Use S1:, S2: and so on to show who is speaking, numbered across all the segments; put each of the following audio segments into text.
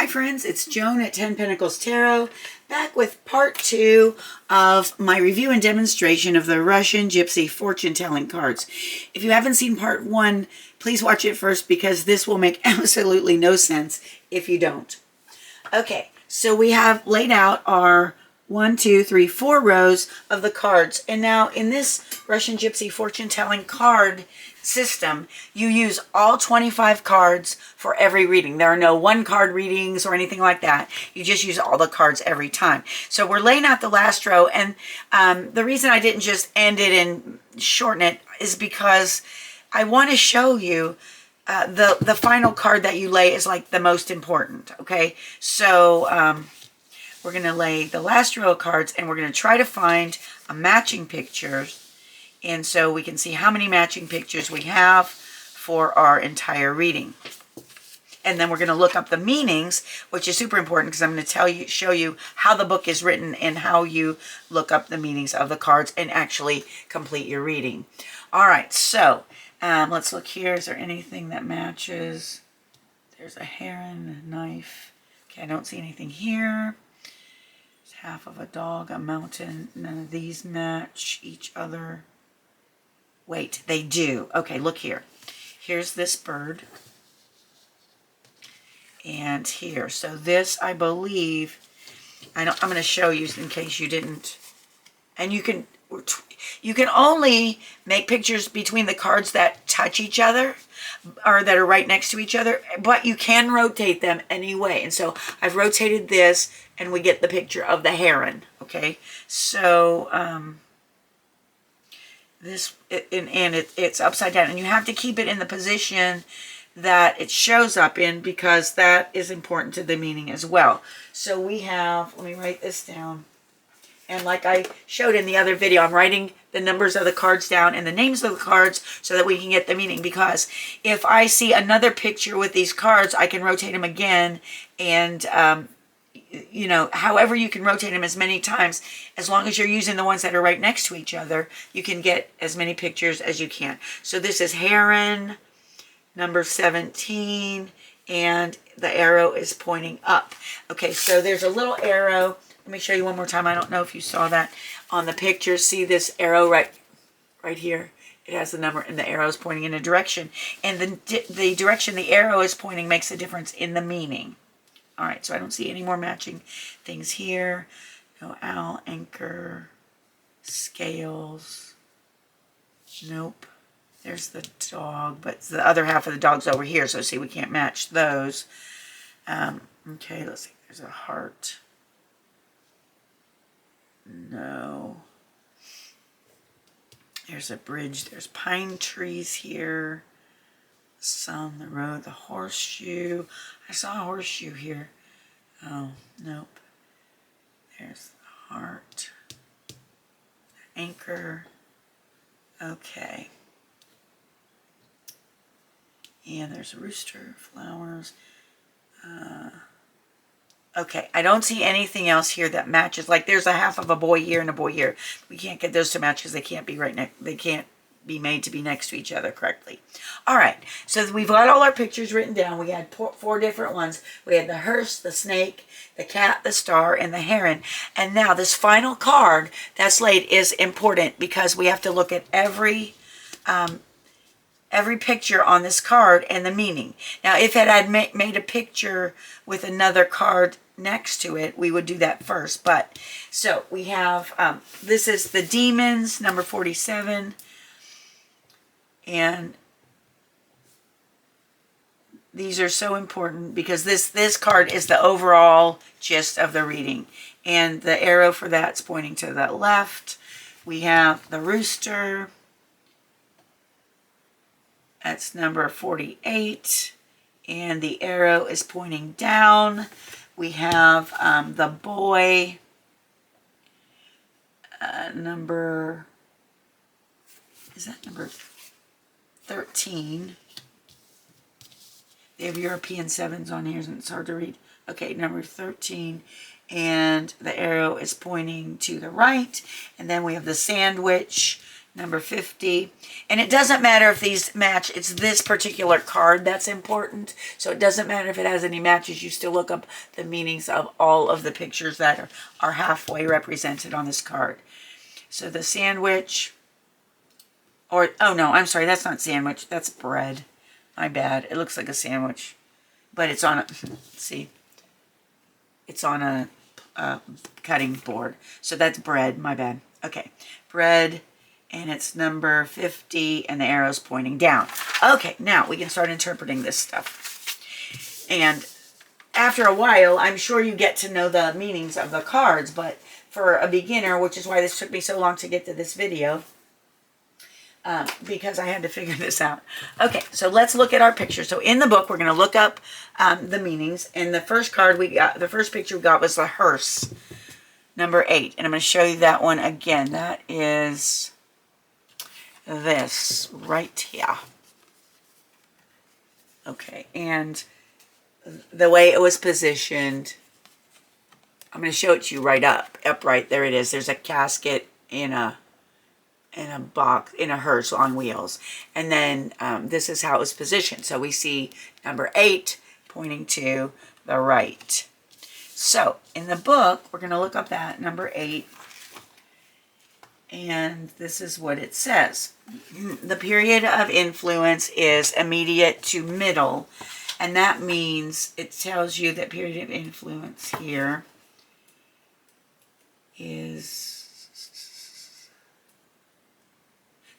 S1: Hi friends, it's Joan at 10 Pentacles Tarot, back with part 2 of my review and demonstration of the Russian Gypsy fortune-telling cards. If you haven't seen part 1, please watch it first because this will make absolutely no sense if you don't. Okay, so we have laid out our 4 rows of the cards. And now in this Russian Gypsy fortune-telling card system, you use all 25 cards for every reading. There are no one-card readings or anything like that. You just use all the cards every time. So we're laying out the last row, and the reason I didn't just end it and shorten it is because I want to show you the final card that you lay is like the most important, okay? So we're going to lay the last row of cards, and we're going to try to find a matching picture. And so we can see how many matching pictures we have for our entire reading. And then we're going to look up the meanings, which is super important because I'm going to show you how the book is written and how you look up the meanings of the cards and actually complete your reading. All right, so let's look here. Is there anything that matches? There's a heron, a knife. Okay, I don't see anything here. There's half of a dog, a mountain. None of these match each other. Wait, they do. Okay, look here. Here's this bird. And here. So this, I believe, I'm going to show you in case you didn't. And you can only make pictures between the cards that touch each other or that are right next to each other, but you can rotate them anyway. And so I've rotated this and we get the picture of the heron. Okay, so it's upside down, and you have to keep it in the position that it shows up in because that is important to the meaning as well. So we have, let me write this down. And like I showed in the other video, I'm writing the numbers of the cards down and the names of the cards so that we can get the meaning. Because if I see another picture with these cards, I can rotate them again. And, you know, however you can rotate them as many times, as long as you're using the ones that are right next to each other, you can get as many pictures as you can. So this is heron, number 17, and the arrow is pointing up. Okay, so there's a little arrow. Let me show you one more time. I don't know if you saw that on the picture. See this arrow right here? It has the number, and the arrow is pointing in a direction. And the direction the arrow is pointing makes a difference in the meaning. All right, so I don't see any more matching things here. No owl, anchor, scales. Nope. There's the dog, but the other half of the dog's over here. So see, we can't match those. Okay, let's see. There's a heart. No. There's a bridge. There's pine trees here. Sun, the road, the horseshoe. I saw a horseshoe here. Oh, nope. There's the heart. The anchor. Okay. And there's a rooster, flowers. Okay, I don't see anything else here that matches. Like there's a half of a boy here and a boy here. We can't get those to match because they can't be they can't be made to be next to each other correctly. All right, so we've got all our pictures written down. We had 4 different ones. We had the hearse, the snake, the cat, the star, and the heron. And now this final card that's laid is important because we have to look at every picture on this card and the meaning. Now, if it had made a picture with another card next to it, we would do that first. But, so we have, this is the demons, number 47. And these are so important because this card is the overall gist of the reading. And the arrow for that's pointing to the left. We have the rooster. That's number 48, and the arrow is pointing down. We have the boy, number 13. They have European 7s on here, and it's hard to read. Okay, number 13, and the arrow is pointing to the right. And then we have the sandwich, number 50. And it doesn't matter if these match. It's this particular card that's important. So it doesn't matter if it has any matches. You still look up the meanings of all of the pictures that are halfway represented on this card. So the sandwich, or, oh no, I'm sorry, that's not sandwich. That's bread. My bad. It looks like a sandwich. But it's on a, see, it's on a cutting board. So that's bread, my bad. Okay, bread, and it's number 50, and the arrow's pointing down. Okay, now we can start interpreting this stuff. And after a while, I'm sure you get to know the meanings of the cards, but for a beginner, which is why this took me so long to get to this video, because I had to figure this out. Okay, so let's look at our picture. So in the book, we're going to look up the meanings. And the first card we got, the first picture we got was the hearse, number 8. And I'm going to show you that one again. That is this right here. Okay, and the way it was positioned, I'm going to show it to you right upright. There it is. There's a casket in a box, in a hearse on wheels. And then this is how it was positioned. So we see number 8 pointing to the right. So in the book, we're going to look up that number 8. And this is what it says. The period of influence is immediate to middle. And that means it tells you that period of influence here is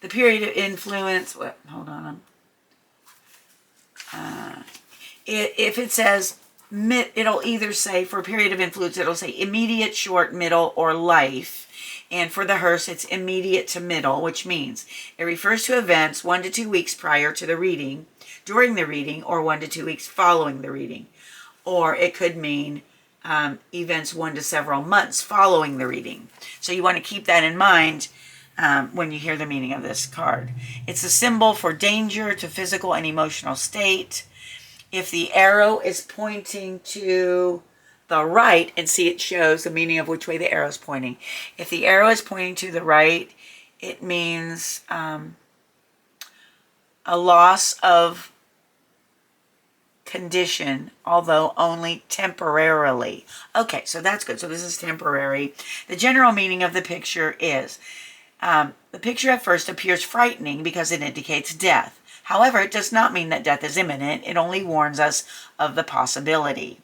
S1: the period of influence. What? Hold on. If it says it'll either say for a period of influence, it'll say immediate, short, middle, or life. And for the hearse, it's immediate to middle, which means it refers to events 1 to 2 weeks prior to the reading, during the reading, or 1 to 2 weeks following the reading. Or it could mean events 1 to several months following the reading. So you want to keep that in mind when you hear the meaning of this card. It's a symbol for danger to physical and emotional state. If the arrow is pointing to the right, and see, it shows the meaning of which way the arrow is pointing. If the arrow is pointing to the right, it means a loss of condition, although only temporarily. Okay, so that's good. So this is temporary. The general meaning of the picture is the picture at first appears frightening because it indicates death. However, it does not mean that death is imminent. It only warns us of the possibility.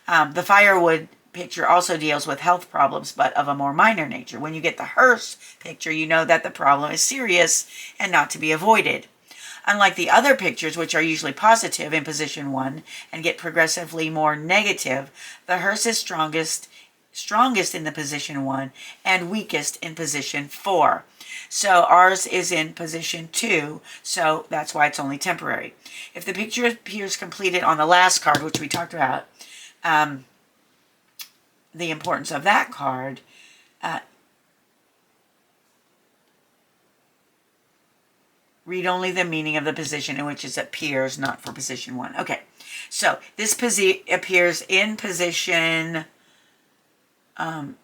S1: The firewood picture also deals with health problems, but of a more minor nature. When you get the hearse picture, you know that the problem is serious and not to be avoided. Unlike the other pictures, which are usually positive in position 1 and get progressively more negative, the hearse is strongest in the position 1 and weakest in position 4. So ours is in position 2, so that's why it's only temporary. If the picture appears completed on the last card, which we talked about, the importance of that card, read only the meaning of the position in which it appears, not for position 1. Okay, so this appears in position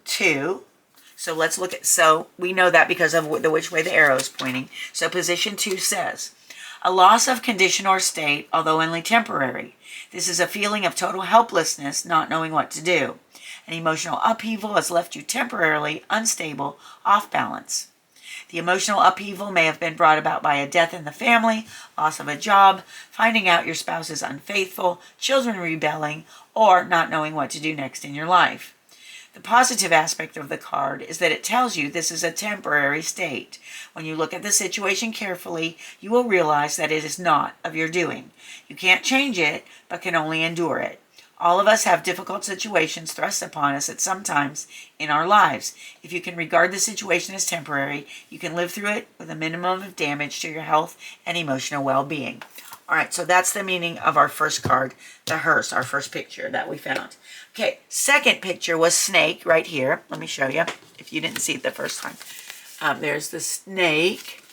S1: 2. So let's look at, so we know that because of which way the arrow is pointing. So position 2 says, a loss of condition or state, although only temporary. This is a feeling of total helplessness, not knowing what to do. An emotional upheaval has left you temporarily unstable, off balance. The emotional upheaval may have been brought about by a death in the family, loss of a job, finding out your spouse is unfaithful, children rebelling, or not knowing what to do next in your life. The positive aspect of the card is that it tells you this is a temporary state. When you look at the situation carefully, you will realize that it is not of your doing. You can't change it, but can only endure it. All of us have difficult situations thrust upon us at some times in our lives. If you can regard the situation as temporary, you can live through it with a minimum of damage to your health and emotional well-being. All right, so that's the meaning of our first card, the hearse, our first picture that we found. Okay, second picture was snake right here. Let me show you if you didn't see it the first time. There's the snake,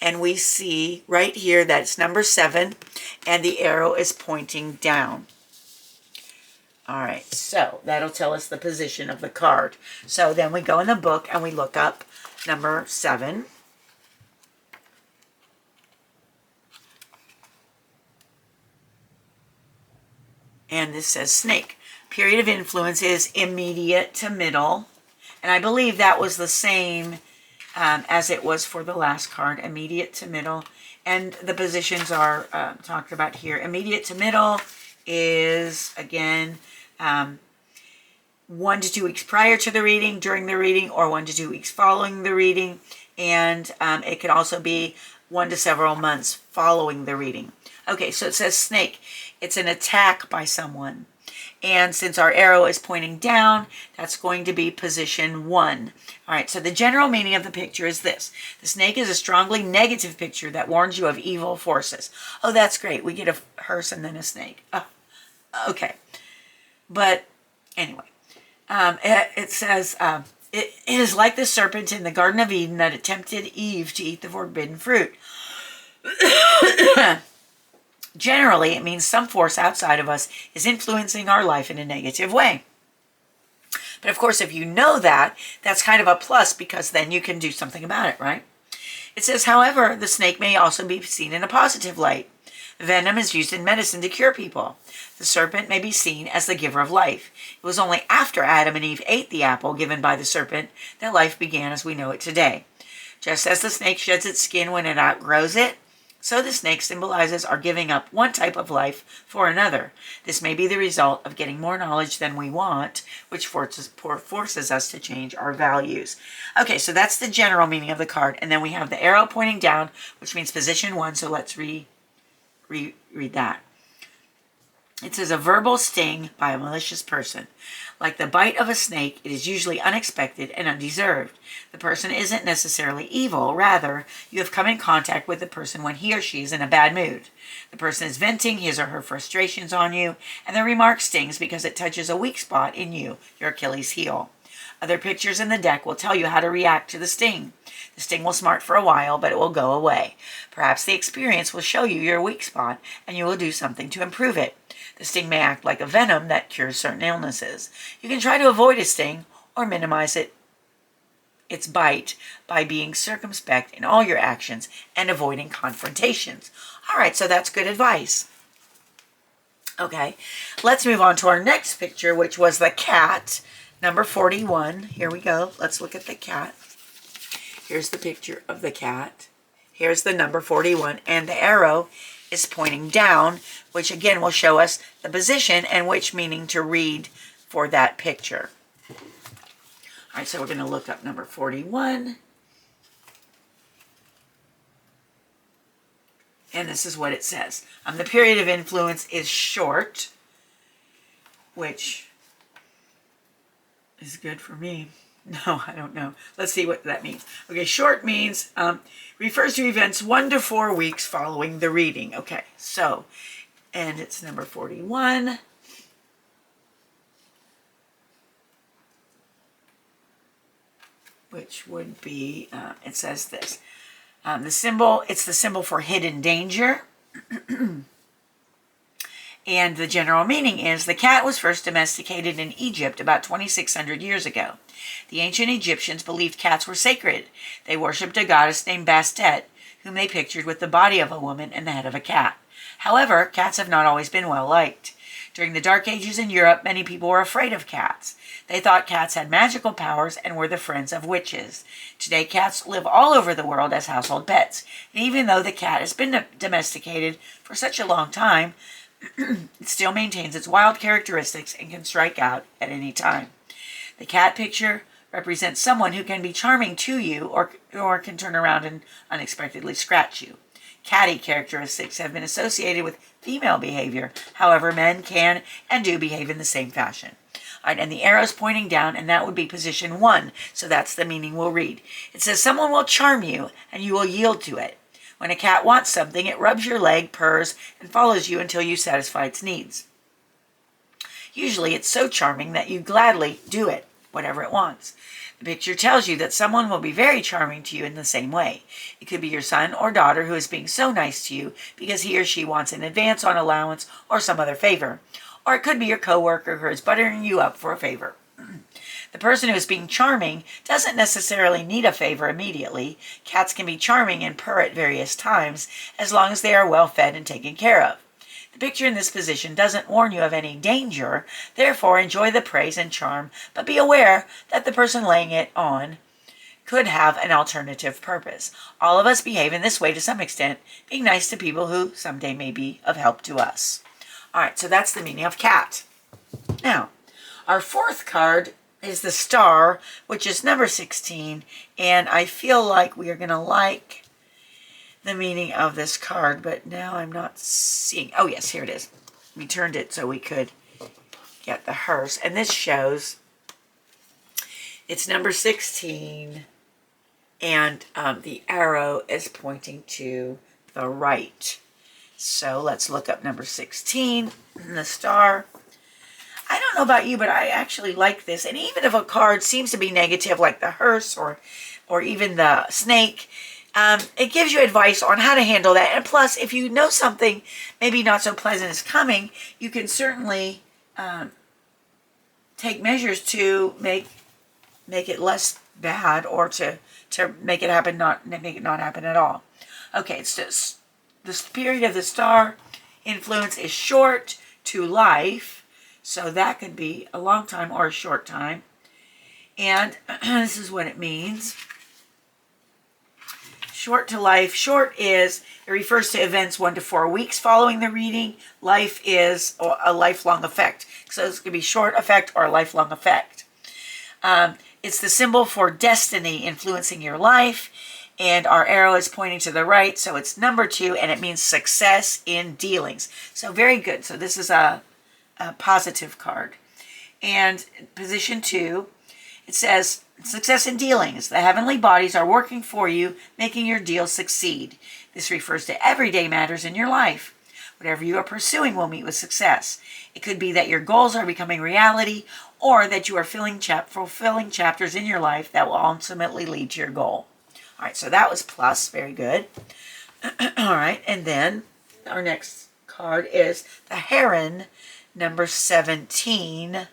S1: and we see right here that it's number 7, and the arrow is pointing down. All right, so that'll tell us the position of the card. So then we go in the book and we look up number 7. And this says snake. Period of influence is immediate to middle. And I believe that was the same as it was for the last card, immediate to middle. And the positions are talked about here. Immediate to middle is, again, 1 to 2 weeks prior to the reading, during the reading, or 1 to 2 weeks following the reading. And it could also be 1 to several months following the reading. Okay, so it says snake. It's an attack by someone. And since our arrow is pointing down, that's going to be position 1. All right, so the general meaning of the picture is this. The snake is a strongly negative picture that warns you of evil forces. Oh, that's great. We get a hearse and then a snake. Oh, okay. But anyway, it says, it is like the serpent in the Garden of Eden that tempted Eve to eat the forbidden fruit. Generally, it means some force outside of us is influencing our life in a negative way. But of course, if you know that, that's kind of a plus because then you can do something about it, right? It says, however, the snake may also be seen in a positive light. Venom is used in medicine to cure people. The serpent may be seen as the giver of life. It was only after Adam and Eve ate the apple given by the serpent that life began as we know it today. Just as the snake sheds its skin when it outgrows it, so the snake symbolizes our giving up one type of life for another. This may be the result of getting more knowledge than we want, which forces us to change our values. Okay, so that's the general meaning of the card. And then we have the arrow pointing down, which means position 1. So let's read that. It says, a verbal sting by a malicious person. Like the bite of a snake, it is usually unexpected and undeserved. The person isn't necessarily evil. Rather, you have come in contact with the person when he or she is in a bad mood. The person is venting his or her frustrations on you, and the remark stings because it touches a weak spot in you, your Achilles heel. Other pictures in the deck will tell you how to react to the sting. The sting will smart for a while, but it will go away. Perhaps the experience will show you your weak spot, and you will do something to improve it. The sting may act like a venom that cures certain illnesses. You can try to avoid a sting or minimize its bite by being circumspect in all your actions and avoiding confrontations. All right, so that's good advice. Okay, let's move on to our next picture, which was the cat, number 41. Here we go. Let's look at the cat. Here's the picture of the cat. Here's the number 41, and the arrow is pointing down, which again will show us the position and which meaning to read for that picture. All right, so we're going to look up number 41. And this is what it says. The period of influence is short, which is good for me. No, I don't know. Let's see what that means. Okay, short means refers to events 1 to 4 weeks following the reading. Okay, so, and it's number 41. Which would be, it says this. The symbol, it's the symbol for hidden danger. And the general meaning is the cat was first domesticated in Egypt about 2,600 years ago. The ancient Egyptians believed cats were sacred. They worshipped a goddess named Bastet, whom they pictured with the body of a woman and the head of a cat. However, cats have not always been well liked. During the Dark Ages in Europe, many people were afraid of cats. They thought cats had magical powers and were the friends of witches. Today, cats live all over the world as household pets. And even though the cat has been domesticated for such a long time, it still maintains its wild characteristics and can strike out at any time. The cat picture represents someone who can be charming to you or can turn around and unexpectedly scratch you. Catty characteristics have been associated with female behavior. However, men can and do behave in the same fashion. All right, and the arrow's pointing down, and that would be position 1. So that's the meaning we'll read. It says someone will charm you, and you will yield to it. When a cat wants something, it rubs your leg, purrs, and follows you until you satisfy its needs. Usually, it's so charming that you gladly do it, whatever it wants. The picture tells you that someone will be very charming to you in the same way. It could be your son or daughter who is being so nice to you because he or she wants an advance on allowance or some other favor. Or it could be your coworker who is buttering you up for a favor. The person who is being charming doesn't necessarily need a favor immediately. Cats can be charming and purr at various times as long as they are well fed and taken care of. The The picture in this position doesn't warn you of any danger, therefore enjoy the praise and charm, but be aware that the person laying it on could have an alternative purpose. All of us behave in this way to some extent, being nice to people who someday may be of help to us. All right, so that's the meaning of cat. Now, our fourth card is the star, which is number 16, and I feel like we are going to like the meaning of this card, but now I'm not seeing. Oh, yes, here it is. We turned it so we could get the hearse, and this shows it's number 16, and the arrow is pointing to the right. So let's look up number 16, the star. I don't know about you, but I actually like this. And even if a card seems to be negative, like the hearse or even the snake, it gives you advice on how to handle that. And plus, if you know something maybe not so pleasant is coming, you can certainly take measures to make it less bad, or to make it happen, make it not happen at all. Okay, it's just the period of the star influence is short to life. So that could be a long time or a short time. And this is what it means. Short to life. Short is, it refers to events 1 to 4 weeks following the reading. Life is a lifelong effect. So this could be short effect or a lifelong effect. It's the symbol for destiny influencing your life. And our arrow is pointing to the right. So it's number 2, and it means success in dealings. So very good. So this is a positive card. And position 2, it says, success in dealings. The heavenly bodies are working for you, making your deal succeed. This refers to everyday matters in your life. Whatever you are pursuing will meet with success. It could be that your goals are becoming reality, or that you are fulfilling chapters in your life that will ultimately lead to your goal. All right, so that was plus. Very good. All right, and then our next card is the heron, number 17.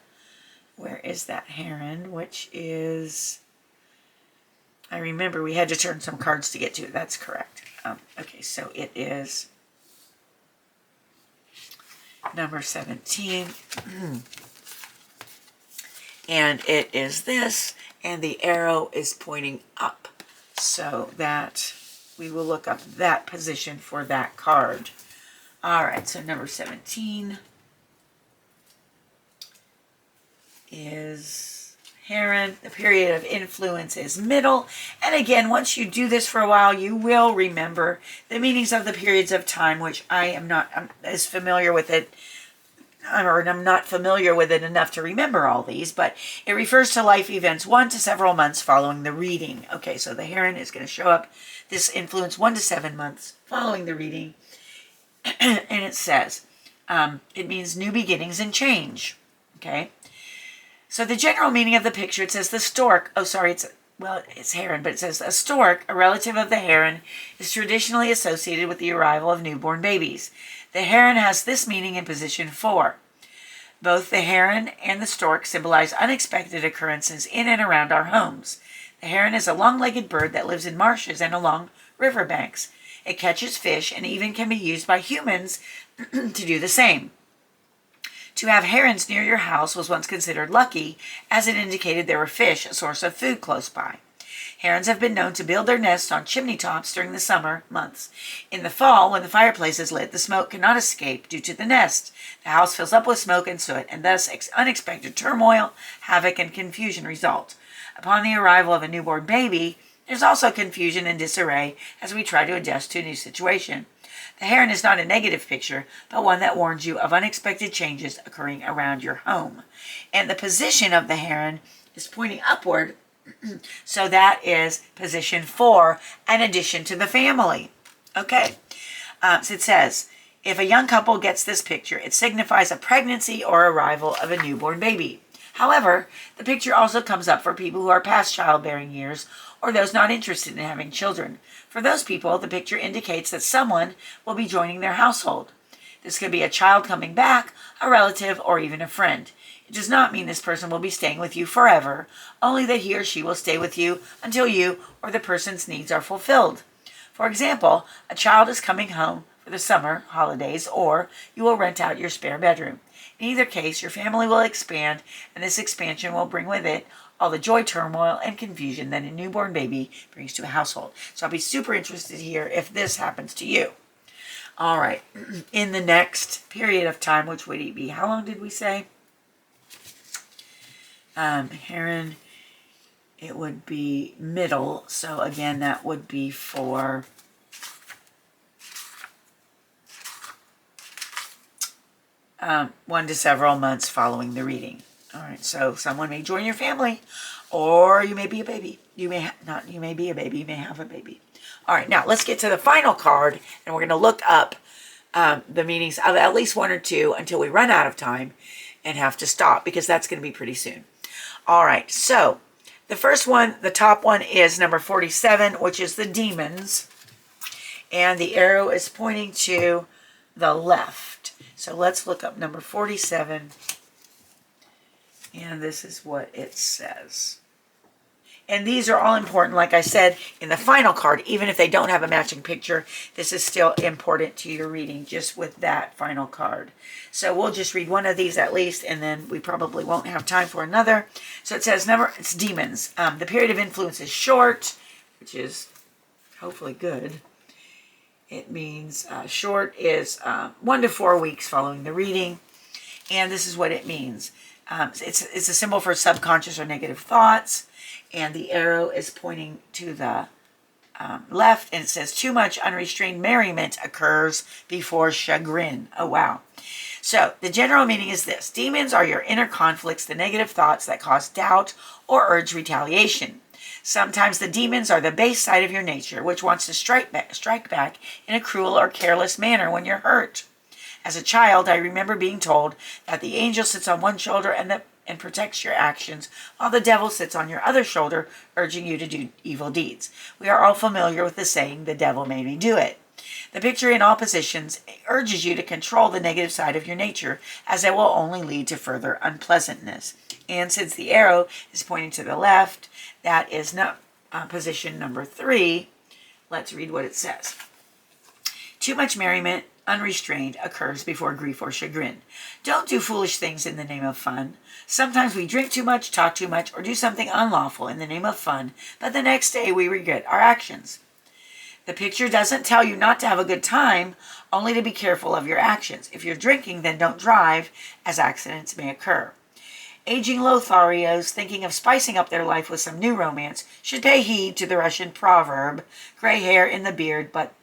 S1: Where is that heron? Which is, I remember we had to turn some cards to get to it. That's correct. Okay, so it is number 17. And it is this, and the arrow is pointing up. So that we will look up that position for that card. All right, so number 17 is heron. The period of influence is middle. And again, once you do this for a while, you will remember the meanings of the periods of time, which I'm as familiar with it, or I'm not familiar with it enough to remember all these, but it refers to life events 1 to several months following the reading. Okay, so the heron is going to show up this influence 1 to 7 months following the reading. And it says, it means new beginnings and change. Okay. So the general meaning of the picture, it says the stork, it's heron, but it says a stork, a relative of the heron, is traditionally associated with the arrival of newborn babies. The heron has this meaning in position 4. Both the heron and the stork symbolize unexpected occurrences in and around our homes. The heron is a long-legged bird that lives in marshes and along riverbanks. It catches fish and even can be used by humans to do the same. To have herons near your house was once considered lucky, as it indicated there were fish, a source of food close by. Herons have been known to build their nests on chimney tops during the summer months. In the fall, when the fireplace is lit, the smoke cannot escape due to the nest. The house fills up with smoke and soot, and thus unexpected turmoil, havoc, and confusion result. Upon the arrival of a newborn baby, there's also confusion and disarray as we try to adjust to a new situation. The heron is not a negative picture, but one that warns you of unexpected changes occurring around your home. And the position of the heron is pointing upward, so that is position 4, an addition to the family. Okay, so it says, if a young couple gets this picture, it signifies a pregnancy or arrival of a newborn baby. However, the picture also comes up for people who are past childbearing years or those not interested in having children. For those people, the picture indicates that someone will be joining their household. This could be a child coming back, a relative, or even a friend. It does not mean this person will be staying with you forever, only that he or she will stay with you until you or the person's needs are fulfilled. For example, a child is coming home for the summer holidays, or you will rent out your spare bedroom. In either case, your family will expand, and this expansion will bring with it all the joy, turmoil, and confusion that a newborn baby brings to a household. So I'll be super interested to hear if this happens to you. All right, in the next period of time, which would it be? How long did we say? Heron, it would be middle. So again, that would be for one to several months following the reading. All right, so someone may join your family, or you may be a baby. You may not. You may be a baby. You may have a baby. All right, now let's get to the final card, and we're going to look up the meanings of at least one or two until we run out of time and have to stop, because that's going to be pretty soon. All right, so the first one, the top one, is number 47, which is the demons, and the arrow is pointing to the left. So let's look up number 47, and this is what it says. And these are all important, like I said, in the final card. Even if they don't have a matching picture, this is still important to your reading, just with that final card. So we'll just read one of these at least, and then we probably won't have time for another. So it says, it's demons. The period of influence is short, which is hopefully good. It means short is 1 to 4 weeks following the reading. And this is what it means. It's a symbol for subconscious or negative thoughts. And the arrow is pointing to the left, and it says, too much unrestrained merriment occurs before chagrin. Oh, wow. So the general meaning is this. Demons are your inner conflicts, the negative thoughts that cause doubt or urge retaliation. Sometimes the demons are the base side of your nature, which wants to strike back in a cruel or careless manner when you're hurt. As a child, I remember being told that the angel sits on one shoulder and protects your actions, while the devil sits on your other shoulder, urging you to do evil deeds. We are all familiar with the saying, the devil made me do it. The picture in all positions urges you to control the negative side of your nature, as it will only lead to further unpleasantness. And since the arrow is pointing to the left, that is not position number 3. Let's read what it says. Too much merriment, unrestrained, occurs before grief or chagrin. Don't do foolish things in the name of fun. Sometimes we drink too much, talk too much, or do something unlawful in the name of fun, but the next day we regret our actions. The picture doesn't tell you not to have a good time, only to be careful of your actions. If you're drinking, then don't drive, as accidents may occur. Aging Lotharios, thinking of spicing up their life with some new romance, should pay heed to the Russian proverb, gray hair in the beard, but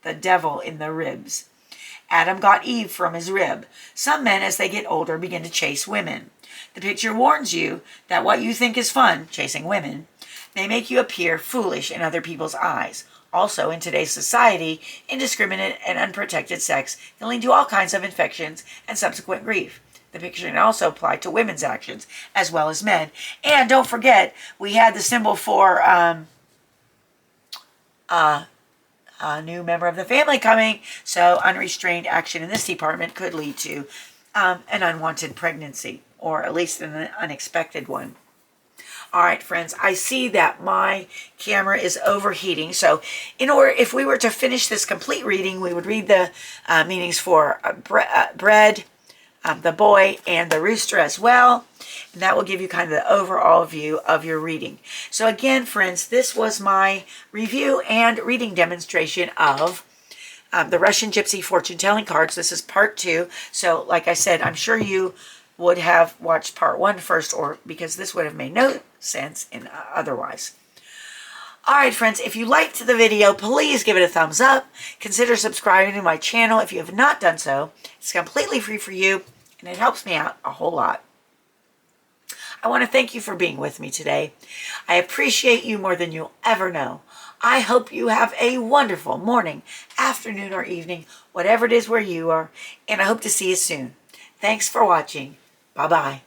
S1: the devil in the ribs. Adam got Eve from his rib. Some men, as they get older, begin to chase women. The picture warns you that what you think is fun, chasing women, may make you appear foolish in other people's eyes. Also, in today's society, indiscriminate and unprotected sex can lead to all kinds of infections and subsequent grief. The picture can also apply to women's actions as well as men. And don't forget, we had the symbol for a new member of the family coming, so unrestrained action in this department could lead to an unwanted pregnancy, or at least an unexpected one. All right, friends, I see that my camera is overheating. So if we were to finish this complete reading, we would read the meanings for bread, the boy, and the rooster as well. And that will give you kind of the overall view of your reading. So again, friends, this was my review and reading demonstration of the Russian Gypsy fortune telling cards. This is part 2. So like I said, I'm sure you would have watched part 1 first, or because this would have made no sense otherwise. All right, friends, if you liked the video, please give it a thumbs up. Consider subscribing to my channel if you have not done so. It's completely free for you, and it helps me out a whole lot. I want to thank you for being with me today. I appreciate you more than you'll ever know. I hope you have a wonderful morning, afternoon, or evening, whatever it is where you are, and I hope to see you soon. Thanks for watching. Bye-bye.